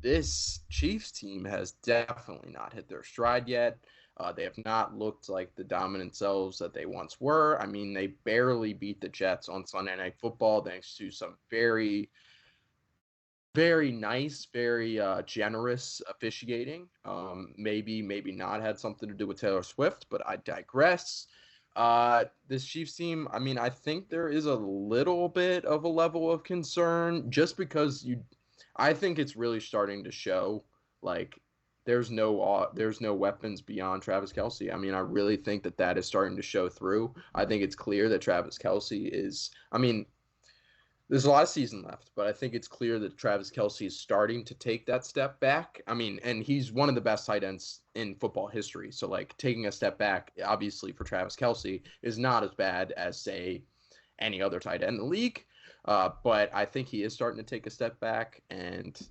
this Chiefs team has definitely not hit their stride yet. They have not looked like the dominant selves that they once were. I mean, they barely beat the Jets on Sunday Night Football thanks to some very, very nice, very generous officiating. Maybe not had something to do with Taylor Swift, but I digress. This Chiefs team, I mean, I think there is a little bit of a level of concern just because I think it's really starting to show like there's no weapons beyond Travis Kelce. I mean, I really think that is starting to show through. I think it's clear that Travis Kelce is. I mean, there's a lot of season left, but I think it's clear that Travis Kelce is starting to take that step back. I mean, and he's one of the best tight ends in football history. So, like, taking a step back, obviously, for Travis Kelce is not as bad as, say, any other tight end in the league. But I think he is starting to take a step back, and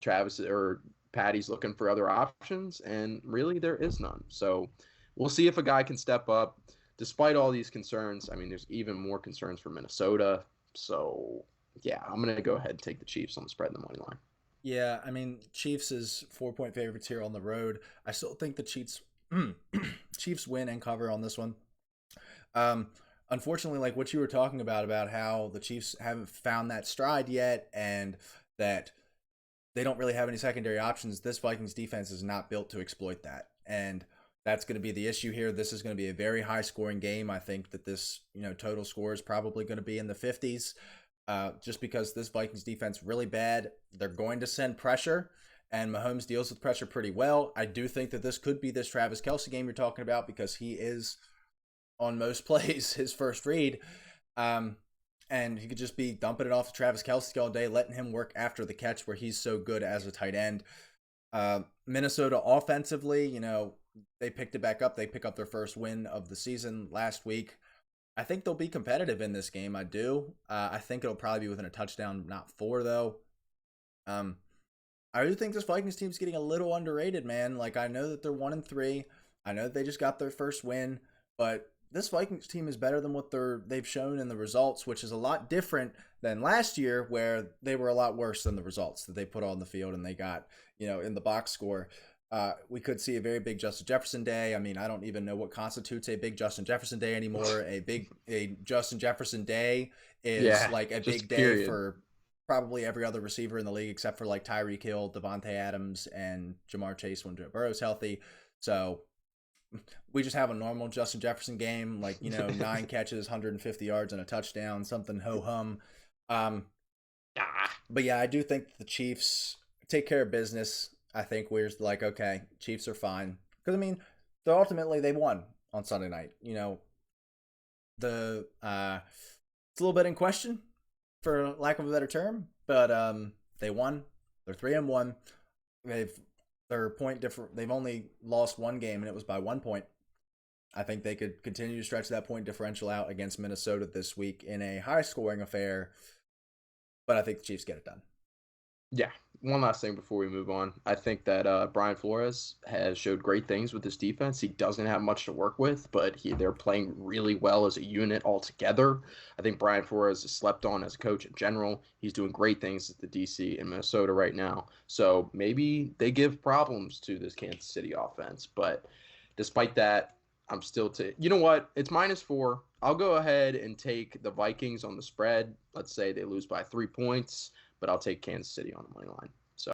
Travis or Patty's looking for other options, and really there is none. So, we'll see if a guy can step up. Despite all these concerns, I mean, there's even more concerns for Minnesota. So, yeah, I'm going to go ahead and take the Chiefs on the spread in the money line. Yeah, I mean, Chiefs is 4-point favorites here on the road. I still think the Chiefs Chiefs win and cover on this one. Um, Unfortunately, like what you were talking about how the Chiefs haven't found that stride yet, and that they don't really have any secondary options. This Vikings defense is not built to exploit that, and that's going to be the issue here. This is going to be a very high scoring game. I think that this total score is probably going to be in the 50s. Just because this Vikings defense really bad. They're going to send pressure, and Mahomes deals with pressure pretty well. I do think that this could be this Travis Kelce game you're talking about, because he is on most plays his first read. And he could just be dumping it off to Travis Kelce all day, letting him work after the catch where he's so good as a tight end. Minnesota offensively, they picked it back up. They pick up their first win of the season last week. I think they'll be competitive in this game. I do. I think it'll probably be within a touchdown, not four, though. I do think this Vikings team's getting a little underrated, man. Like, I know that they're 1-3. I know that they just got their first win, but this Vikings team is better than what they've shown in the results, which is a lot different than last year, where they were a lot worse than the results that they put on the field and they got, in the box score. We could see a very big Justin Jefferson day. I mean, I don't even know what constitutes a big Justin Jefferson day anymore. A Justin Jefferson day is Yeah, like a just big day period. for probably every other receiver in the league except for like Tyreek Hill, Devontae Adams, and Jamar Chase when Joe Burrow's healthy. So we just have a normal Justin Jefferson game, like 9 catches, 150 yards, and a touchdown, something ho hum. Ah, But yeah, I do think the Chiefs take care of business. I think we're like, okay, Chiefs are fine, because I mean, they won on Sunday night. The it's a little bit in question, for lack of a better term, but they won. They're 3-1. They've their point different. They've only lost one game, and it was by 1 point. I think they could continue to stretch that point differential out against Minnesota this week in a high scoring affair. But I think the Chiefs get it done. yeah. One last thing before we move on. I think that Brian Flores has showed great things with this defense. He doesn't have much to work with, but they're playing really well as a unit altogether. I think Brian Flores is slept on as a coach in general. He's doing great things at the DC in Minnesota right now. So maybe they give problems to this Kansas City offense. But despite that, I'm still you know what? It's -4. I'll go ahead and take the Vikings on the spread. Let's say they lose by 3 points, but I'll take Kansas City on the money line.